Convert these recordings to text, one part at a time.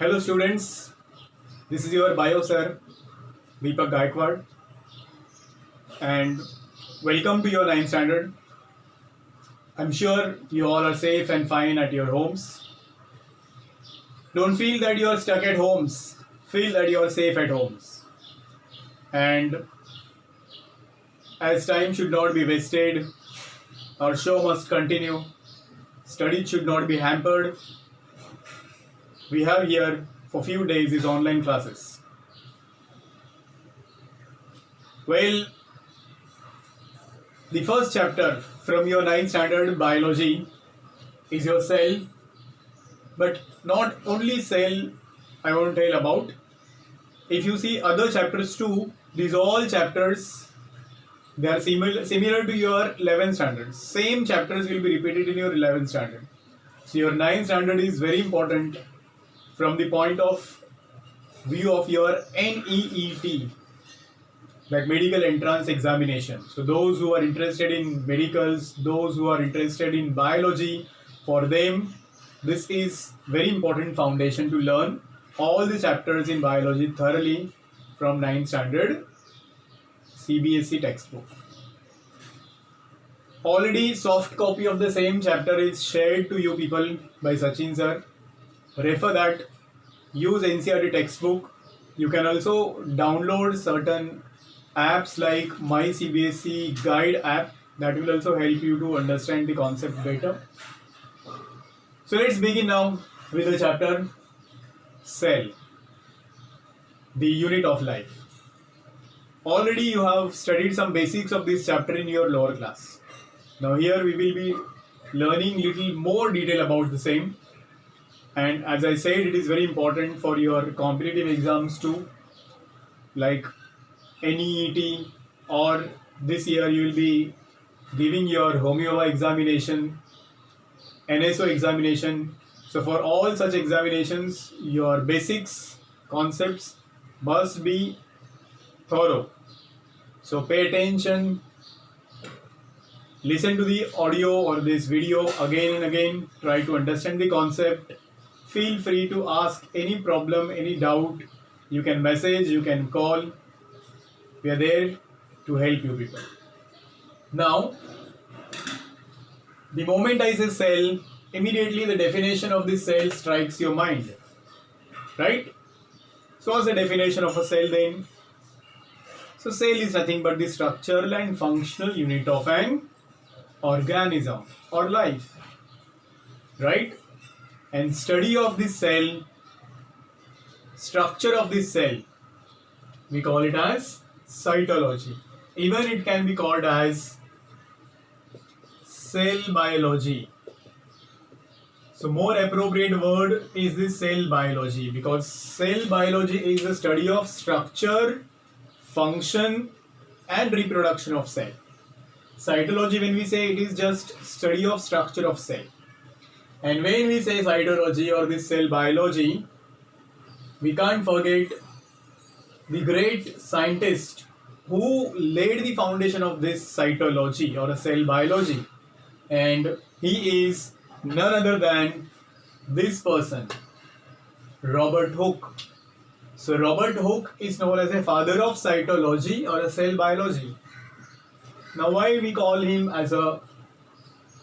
Hello students, this is your bio sir Deepak Gaikwad and welcome to your 9th standard. I'm sure you all are safe and fine at your homes. Don't feel that you are stuck at homes, feel that you are safe at homes. And as time should not be wasted, our show must continue, study should not be hampered. We have here for few days is online classes. Well, the first chapter from your 9th standard biology is your cell, but not only cell I want to tell about. If you see other chapters too, these all chapters, they are similar to your 11th standard. Same chapters will be repeated in your 11th standard. So your 9th standard is very important from the point of view of your NEET, like medical entrance examination. So those who are interested in medicals, those who are interested in biology, for them this is very important foundation to learn all the chapters in biology thoroughly from 9th standard CBSE textbook. Already soft copy of the same chapter is shared to you people by Sachin sir. Refer that, use NCERT textbook. You can also download certain apps like My CBSE Guide app that will also help you to understand the concept better. So let's begin now with the chapter Cell, the unit of life. Already you have studied some basics of this chapter in your lower class. Now here we will be learning little more detail about the same. And as I said, it is very important for your competitive exams too, like NEET, or this year you will be giving your homeova examination, NSO examination. So for all such examinations, your basics, concepts must be thorough. So pay attention, listen to the audio or this video again and again, try to understand the concept. Feel free to ask any problem, any doubt. You can message, you can call. We are there to help you people. Now, the moment I say cell, immediately the definition of this cell strikes your mind. Right? So what's the definition of a cell then? So cell is nothing but the structural and functional unit of an organism or life. Right? And study of this cell, structure of this cell, we call it as cytology. Even it can be called as cell biology. So more appropriate word is this cell biology, because cell biology is the study of structure, function and reproduction of cell. Cytology, when we say, it is just study of structure of cell. And when we say cytology or this cell biology, we can't forget the great scientist who laid the foundation of this cytology or a cell biology. And he is none other than this person, Robert Hooke. So Robert Hooke is known as a father of cytology or a cell biology. Now why we call him as a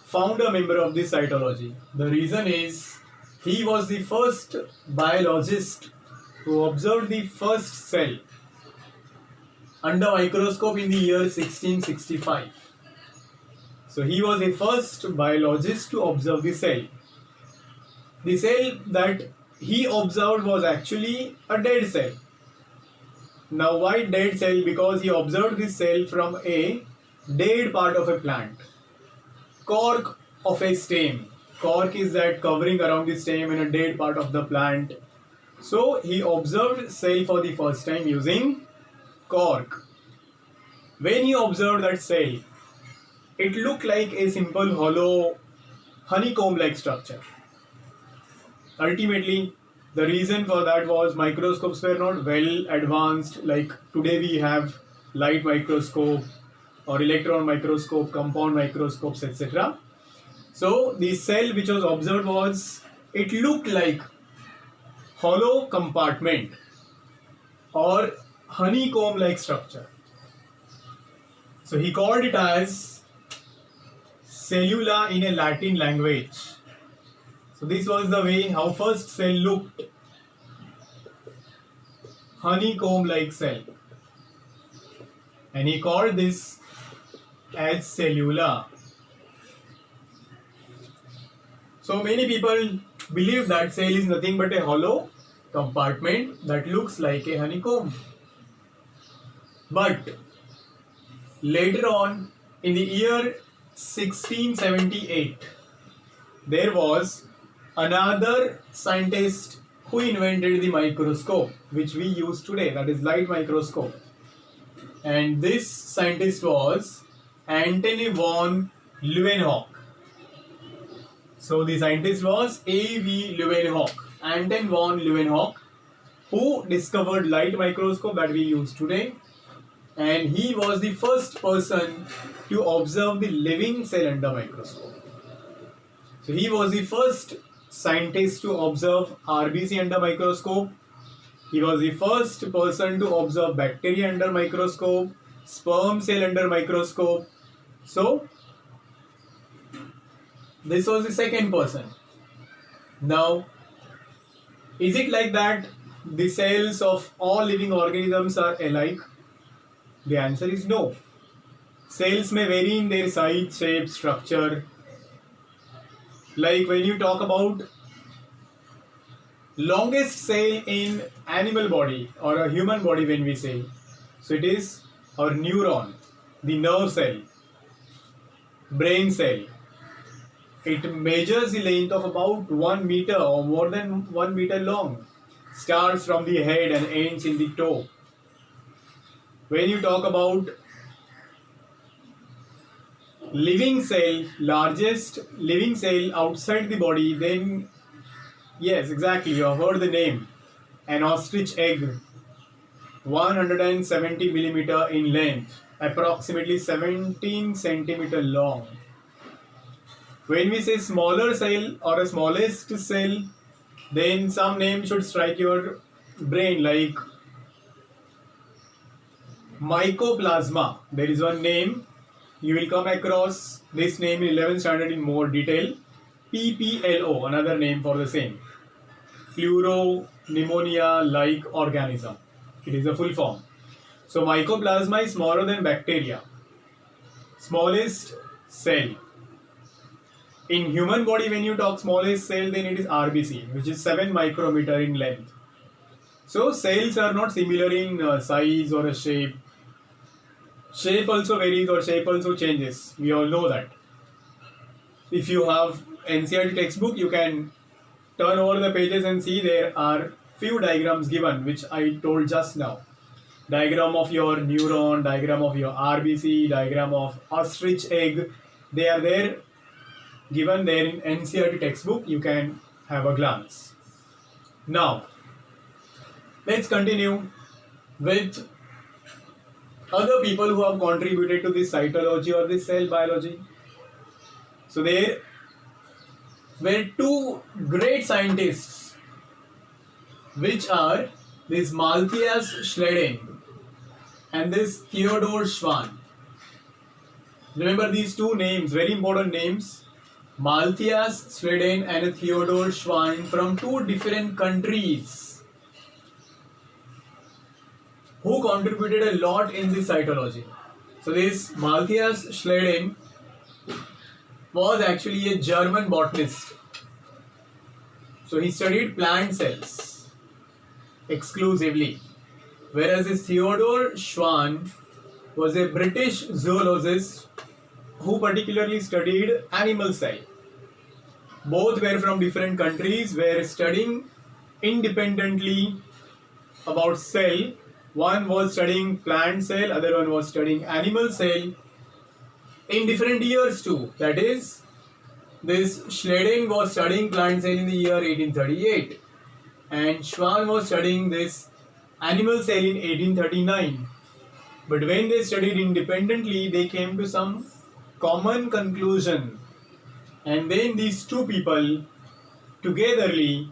founder member of this cytology? The reason is he was the first biologist who observed the first cell under microscope in the year 1665. So he was the first biologist to observe the cell. The cell that he observed was actually a dead cell. Now why dead cell? Because he observed this cell from a dead part of a plant. Cork of a stem. Cork is that covering around the stem in a dead part of the plant. So he observed cell for the first time using cork. When he observed that cell, it looked like a simple hollow honeycomb-like structure. Ultimately, the reason for that was microscopes were not well advanced like today we have light microscope or electron microscope, compound microscopes, etc. So the cell which was observed was, it looked like hollow compartment or honeycomb like structure. So he called it as cellula in a Latin language. So this was the way how first cell looked, honeycomb like cell, and he called this as cellula. So many people believe that cell is nothing but a hollow compartment that looks like a honeycomb. But later on, in the year 1678, there was another scientist who invented the microscope which we use today, that is light microscope. And this scientist was Antony von Leeuwenhoek. So the scientist was A.V. Leeuwenhoek, Anton von Leeuwenhoek, who discovered light microscope that we use today. And he was the first person to observe the living cell under microscope. So he was the first scientist to observe RBC under microscope. He was the first person to observe bacteria under microscope, sperm cell under microscope. So this was the second person. Now, is it like that the cells of all living organisms are alike? The answer is no. Cells may vary in their size, shape, structure. Like when you talk about longest cell in animal body or a human body, when we say, so it is our neuron, the nerve cell, brain cell. It measures the length of about 1 meter or more than 1 meter long. Starts from the head and ends in the toe. When you talk about living cell, largest living cell outside the body, then yes, exactly, you have heard the name. An ostrich egg, 170 millimeter in length, approximately 17 centimeter long. When we say smaller cell or a smallest cell, then some name should strike your brain like mycoplasma. There is one name. You will come across this name in 11th standard in more detail. PPLO, another name for the same. Pleuropneumonia-like organism. It is a full form. So mycoplasma is smaller than bacteria. Smallest cell. In human body, when you talk smallest cell, then it is RBC, which is 7 micrometer in length. So cells are not similar in size or a shape. Shape also varies or shape also changes. We all know that. If you have NCERT textbook, you can turn over the pages and see there are few diagrams given, which I told just now. Diagram of your neuron, diagram of your RBC, diagram of ostrich egg. They are there, given there in NCERT textbook. You can have a glance. Now, let's continue with other people who have contributed to this cytology or this cell biology. So there were two great scientists, which are this Matthias Schleiden and this Theodor Schwann. Remember these two names, very important names. Matthias Schleiden and Theodor Schwann from two different countries, who contributed a lot in this cytology. So this Matthias Schleiden was actually a German botanist. So he studied plant cells exclusively. Whereas this Theodor Schwann was a British zoologist who particularly studied animal cell. Both were from different countries, were studying independently about cell. One was studying plant cell, other one was studying animal cell in different years too. That is, this Schleiden was studying plant cell in the year 1838 and Schwann was studying this animal cell in 1839. But when they studied independently, they came to some common conclusion. And then these two people togetherly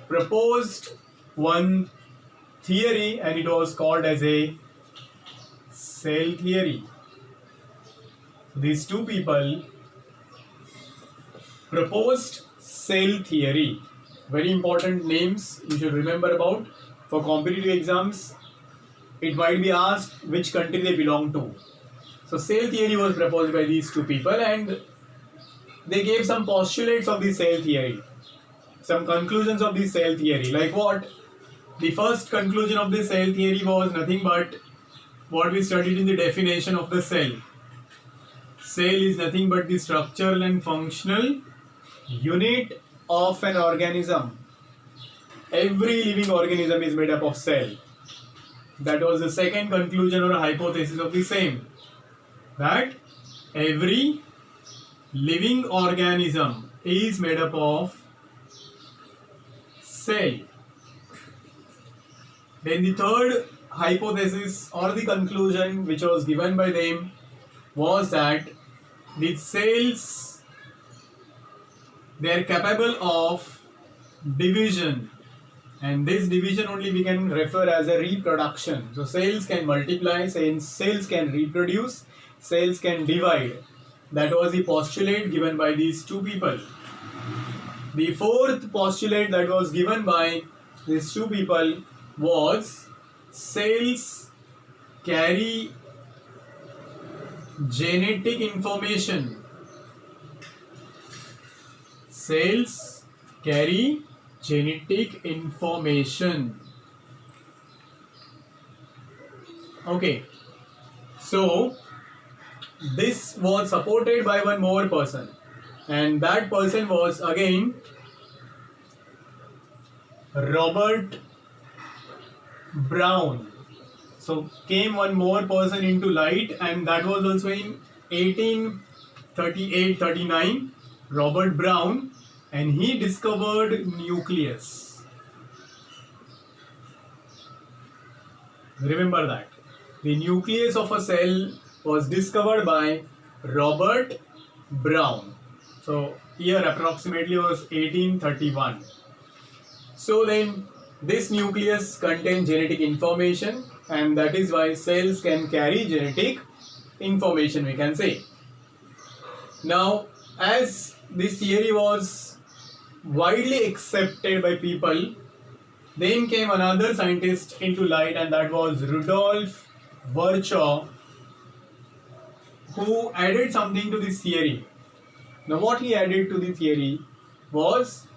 proposed one theory, and it was called as a cell theory. These two people proposed cell theory. Very important names you should remember about. For competitive exams, it might be asked which country they belong to. So cell theory was proposed by these two people, and they gave some postulates of the cell theory, some conclusions of the cell theory. Like what? The first conclusion of the cell theory was nothing but what we studied in the definition of the cell. Cell is nothing but the structural and functional unit of an organism. Every living organism is made up of cell. That was the second conclusion or hypothesis of the same. That every living organism is made up of cell. Then the third hypothesis or the conclusion which was given by them was that the cells, they are capable of division, and this division only we can refer as a reproduction. So cells can multiply, cells can reproduce, cells can divide. That was the postulate given by these two people. The fourth postulate that was given by these two people was cells carry genetic information. Cells carry genetic information. Okay, so this was supported by one more person, and that person was again Robert Brown. So came one more person into light, and that was also in 1838-39, Robert Brown, and he discovered nucleus. Remember that. The nucleus of a cell was discovered by Robert Brown. So year approximately was 1831. So then this nucleus contains genetic information, and that is why cells can carry genetic information, we can say. Now, as this theory was widely accepted by people, then came another scientist into light, and that was Rudolf Virchow, who added something to this theory. Now, what he added to the theory was,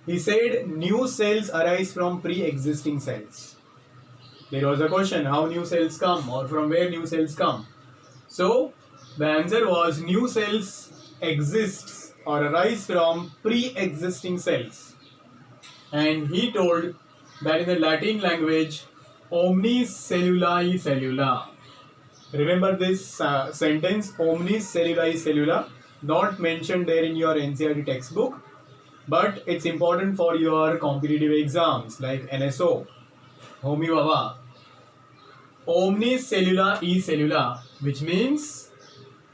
he said new cells arise from pre-existing cells. There was a question, how new cells come, or from where new cells come. So the answer was new cells exist or arise from pre-existing cells. And he told that in the Latin language, omnis cellulae cellula. Remember this sentence, omnis cellulae cellula, not mentioned there in your NCERT textbook, but it's important for your competitive exams like NSO, Homi Baba. Omnis cellula e cellula, which means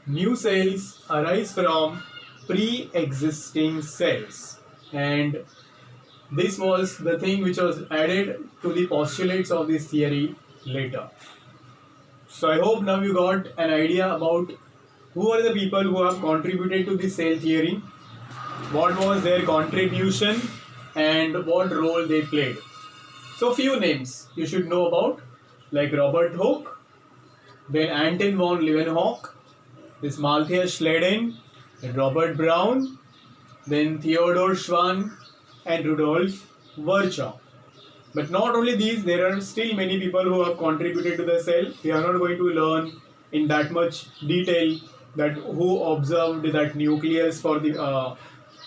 new cells arise from pre-existing cells, and this was the thing which was added to the postulates of this theory later. So I hope now you got an idea about who are the people who have contributed to the cell theory, what was their contribution, and what role they played. So few names you should know about, like Robert Hooke, then Anton von Leeuwenhoek, this Matthias Schleiden, then Robert Brown, then Theodor Schwann, and Rudolf Virchow. But not only these, there are still many people who have contributed to the cell. We are not going to learn in that much detail that who observed that nucleus for the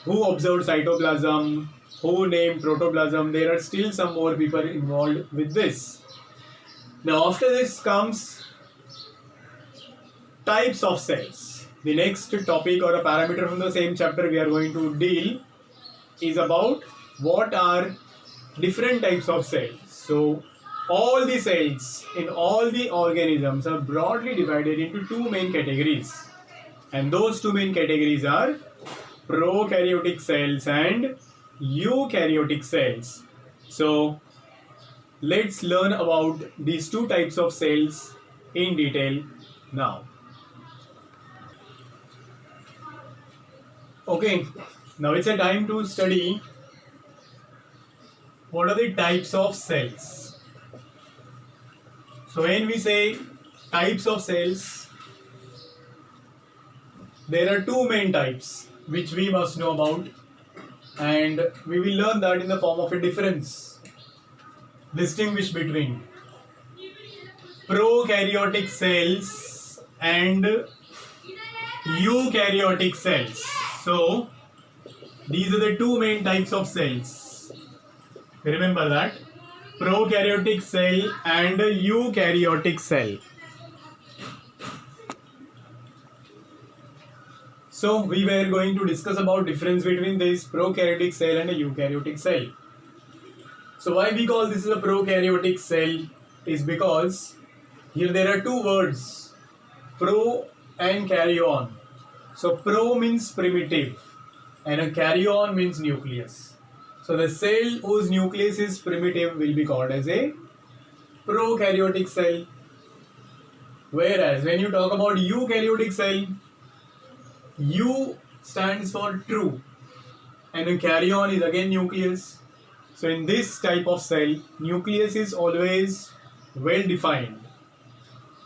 who observed cytoplasm, who named protoplasm. There are still some more people involved with this. Now after this comes types of cells. The next topic or a parameter from the same chapter we are going to deal is about what are different types of cells. So all the cells in all the organisms are broadly divided into two main categories, and those two main categories are prokaryotic cells and eukaryotic cells. So let's learn about these two types of cells in detail now. Okay, now it's a time to study what are the types of cells. So when we say types of cells, there are two main types which we must know about, and we will learn that in the form of a difference. Distinguish between prokaryotic cells and eukaryotic cells. So these are the two main types of cells. Remember that. Prokaryotic cell and eukaryotic cell. So we were going to discuss about difference between this prokaryotic cell and a eukaryotic cell. So why we call this a prokaryotic cell is because here there are two words, pro and karyon. So pro means primitive and a karyon means nucleus. So the cell whose nucleus is primitive will be called as a prokaryotic cell. Whereas when you talk about eukaryotic cell, U stands for true and a karyon is again nucleus. So in this type of cell, nucleus is always well defined.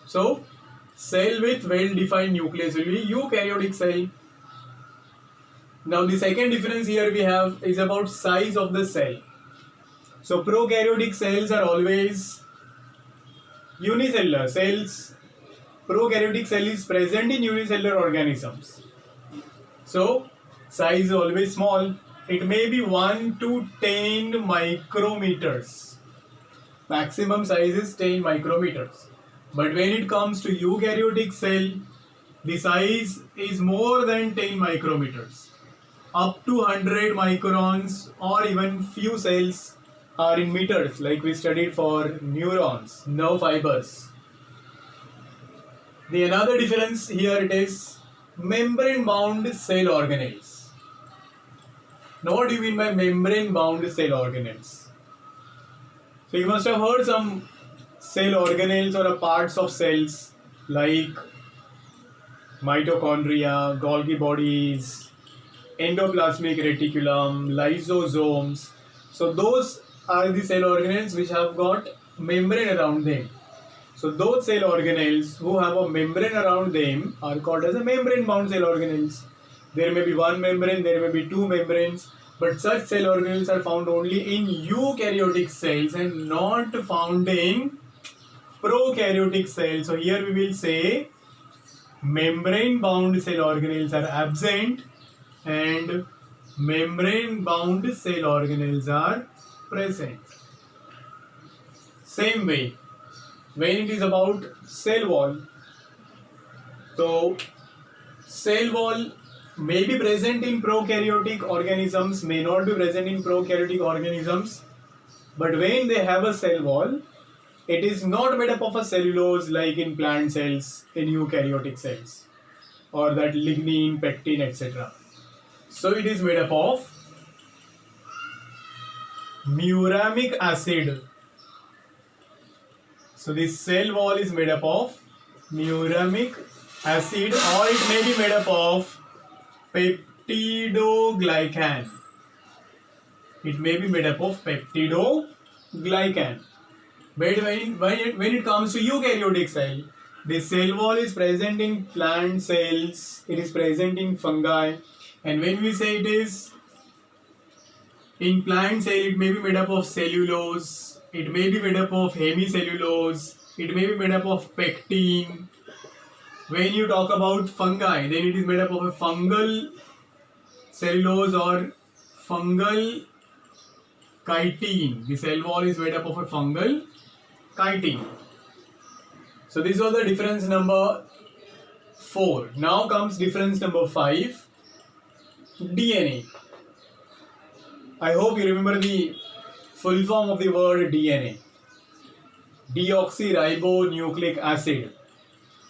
So cell with well defined nucleus will be eukaryotic cell. Now the second difference here we have is about size of the cell. So prokaryotic cells are always unicellular cells. Prokaryotic cell is present in unicellular organisms. So size is always small. It may be 1 to 10 micrometers. Maximum size is 10 micrometers. But when it comes to eukaryotic cell, the size is more than 10 micrometers. Up to 100 microns or even few cells are in meters, like we studied for neurons, nerve fibers. The another difference here it is membrane bound cell organelles. Now what do you mean by membrane bound cell organelles? So you must have heard some cell organelles or parts of cells like mitochondria, Golgi bodies, endoplasmic reticulum, lysosomes. So those are the cell organelles which have got membrane around them. So those cell organelles who have a membrane around them are called as a membrane bound cell organelles. There may be one membrane, there may be two membranes, but such cell organelles are found only in eukaryotic cells and not found in prokaryotic cells. So here we will say membrane bound cell organelles are absent and membrane bound cell organelles are present. Same way, when it is about cell wall, so cell wall may be present in prokaryotic organisms, may not be present in prokaryotic organisms, but when they have a cell wall, it is not made up of a cellulose like in plant cells, in eukaryotic cells, or that lignin, pectin, etc. So it is made up of muramic acid. So this cell wall is made up of muramic acid, or it may be made up of peptidoglycan. It may be made up of peptidoglycan. But when it comes to eukaryotic cell, the cell wall is present in plant cells, it is present in fungi, and when we say it is in plant cell, it may be made up of cellulose, it may be made up of hemicellulose, it may be made up of pectin. When you talk about fungi, then it is made up of a fungal cellulose or fungal chitin. The cell wall is made up of a fungal chitin. So this was the difference number 4. Now comes difference number 5, DNA. I hope you remember the full form of the word DNA. Deoxyribonucleic acid.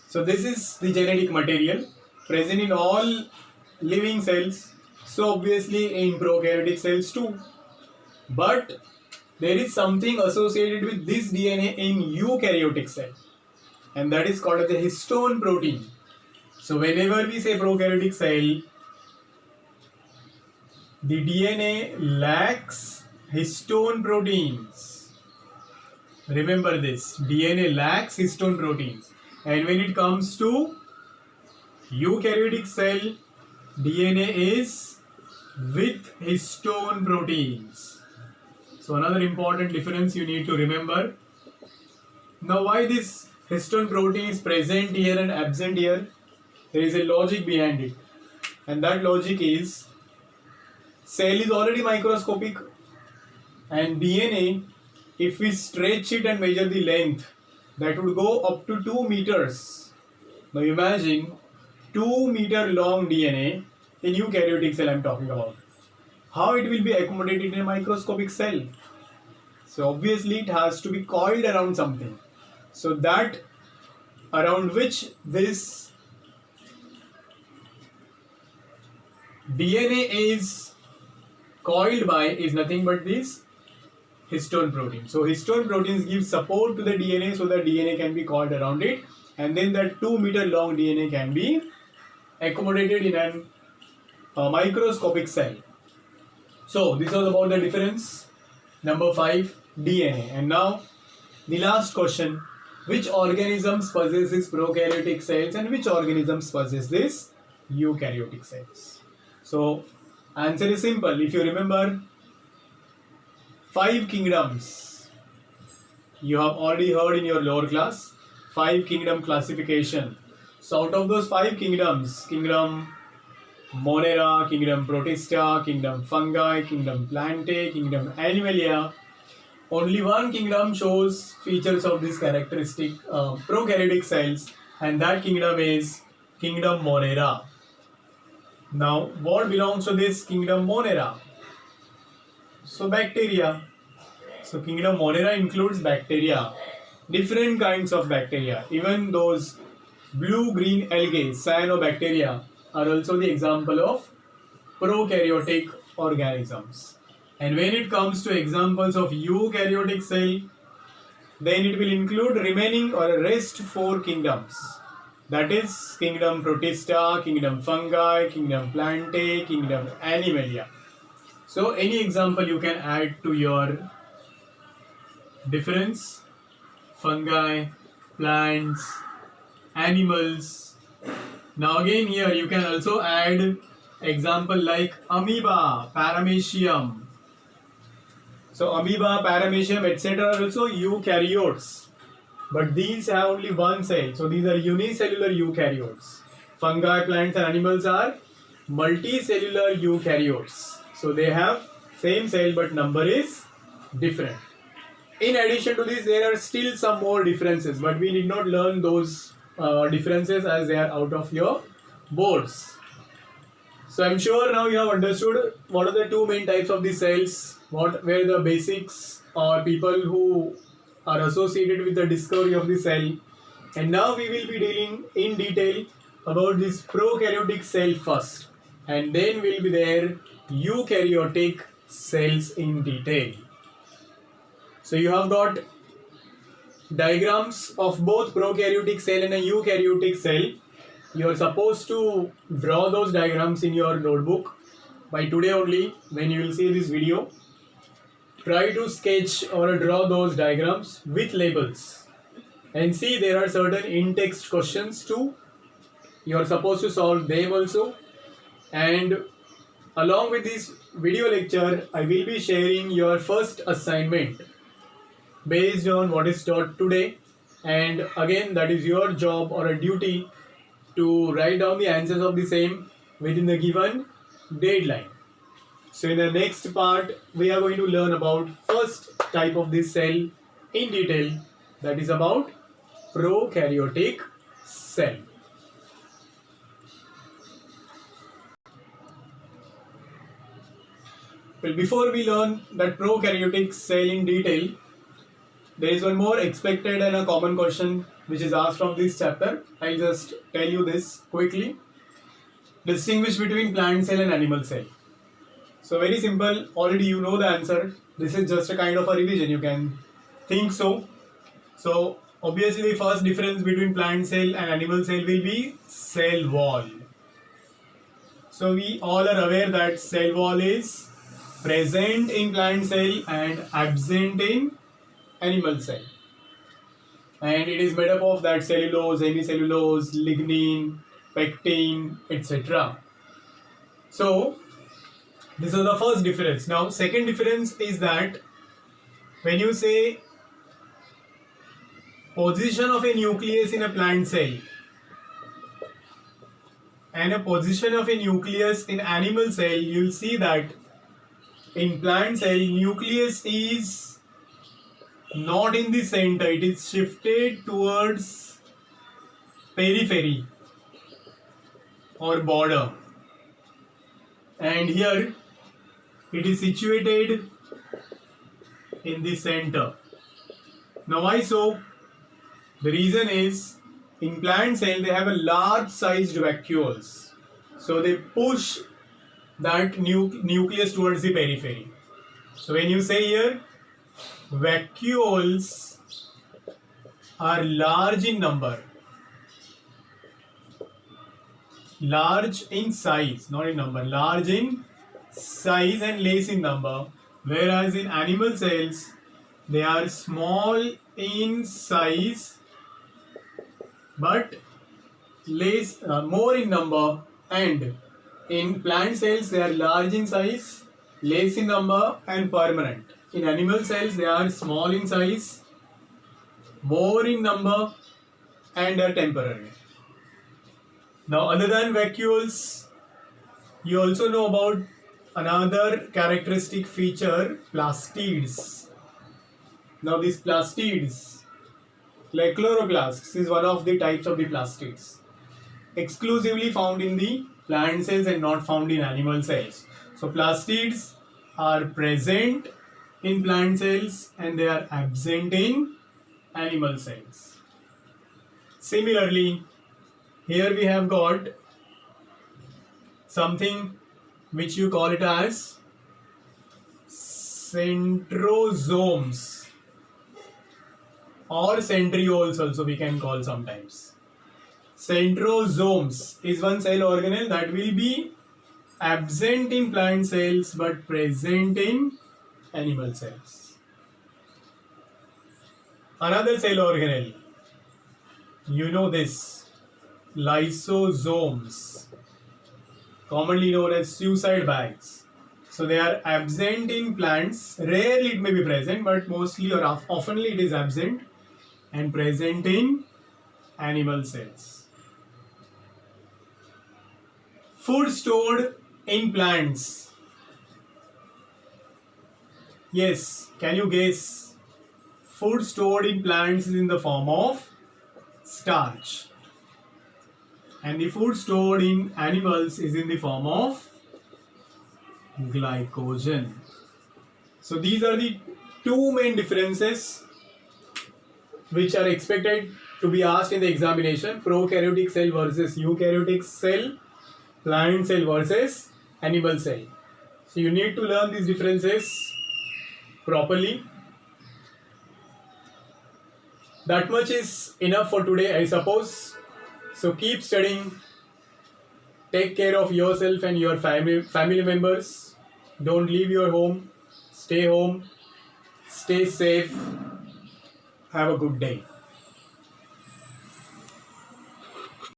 So this is the genetic material present in all living cells. So obviously in prokaryotic cells too. But there is something associated with this DNA in eukaryotic cell, and that is called as a histone protein. So whenever we say prokaryotic cell, the DNA lacks histone proteins. Remember this, DNA lacks histone proteins. And when it comes to eukaryotic cell, DNA is with histone proteins. So another important difference you need to remember. Now why this histone protein is present here and absent here? There is a logic behind it. And that logic is, cell is already microscopic, and DNA, if we stretch it and measure the length, that would go up to 2 meters. Now imagine 2-meter long DNA in eukaryotic cell I am talking about. How it will be accommodated in a microscopic cell? So obviously it has to be coiled around something. So that around which this DNA is coiled by is nothing but this histone protein. So histone proteins give support to the DNA so that DNA can be coiled around it, and then that 2-meter long DNA can be accommodated in a microscopic cell. So this was about the difference. Number 5, DNA. And now the last question, which organisms possesses prokaryotic cells and which organisms possess this eukaryotic cells? So answer is simple. If you remember 5 kingdoms, you have already heard in your lower class, 5 kingdom classification. So out of those 5 kingdoms, kingdom Monera, kingdom Protista, kingdom Fungi, kingdom Plantae, kingdom Animalia, only one kingdom shows features of this characteristic prokaryotic cells, and that kingdom is kingdom Monera. Now what belongs to this kingdom Monera? So bacteria. So kingdom Monera includes bacteria, different kinds of bacteria. Even those blue-green algae, cyanobacteria, are also the example of prokaryotic organisms. And when it comes to examples of eukaryotic cell, then it will include remaining or rest 4 kingdoms. That is kingdom Protista, kingdom Fungi, kingdom Plantae, kingdom Animalia. So any example you can add to your difference: fungi, plants, animals. Now again here you can also add example like amoeba, paramecium. So amoeba, paramecium, etc. are also eukaryotes, but these have only one cell. So these are unicellular eukaryotes. Fungi, plants and animals are multicellular eukaryotes. So they have same cell but number is different. In addition to this, there are still some more differences, but we need not learn those differences as they are out of your boards. So I'm sure now you have understood what are the 2 main types of the cells, what were the basics or people who are associated with the discovery of the cell. And now we will be dealing in detail about this prokaryotic cell first, and then will be there eukaryotic cells in detail. So you have got diagrams of both prokaryotic cell and a eukaryotic cell. You are supposed to draw those diagrams in your notebook by today only. When you will see this video, try to sketch or draw those diagrams with labels, and see there are certain in-text questions too. You are supposed to solve them also. And along with this video lecture, I will be sharing your first assignment based on what is taught today, and again that is your job or a duty to write down the answers of the same within the given deadline. So in the next part we are going to learn about first type of this cell in detail, that is about prokaryotic cell. Well, before we learn that prokaryotic cell in detail, there is one more expected and a common question which is asked from this chapter. I'll just tell you this quickly. Distinguish between plant cell and animal cell. So very simple, already you know the answer. This is just a kind of a revision, you can think so. So obviously the first difference between plant cell and animal cell will be cell wall. So we all are aware that cell wall is present in plant cell and absent in animal cell. And it is made up of that cellulose, hemicellulose, lignin, pectin, etc. So this is the first difference. Now second difference is that when you say position of a nucleus in a plant cell and a position of a nucleus in animal cell, you will see that in plant cell nucleus is not in the center, it is shifted towards periphery or border, and here it is situated in the center. Now why so? The reason is in plant cell they have a large sized vacuoles, so they push that nucleus towards the periphery. So when you say here vacuoles are large in number, large in size, not in number, large in size and less in number, whereas in animal cells they are small in size but less, more in number, and in plant cells they are large in size, less in number and permanent. In animal cells they are small in size, more in number and are temporary. Now other than vacuoles, you also know about another characteristic feature, plastids. Now these plastids, like chloroplasts, is one of the types of the plastids, exclusively found in the plant cells and not found in animal cells. So plastids are present in plant cells and they are absent in animal cells. Similarly, here we have got something which you call it as centrosomes, or centrioles also we can call sometimes. Centrosomes is one cell organelle that will be absent in plant cells but present in animal cells. Another cell organelle, you know this, lysosomes, commonly known as suicide bags. So they are absent in plants, rarely it may be present but mostly or oftenly it is absent and present in animal cells. Food stored in plants. Yes, can you guess? Food stored in plants is in the form of starch, and the food stored in animals is in the form of glycogen. So these are the two main differences which are expected to be asked in the examination: prokaryotic cell versus eukaryotic cell, plant cell versus animal cell. So you need to learn these differences properly. That much is enough for today, I suppose. So keep studying. Take care of yourself and your family members. Don't leave your home. Stay home. Stay safe. Have a good day.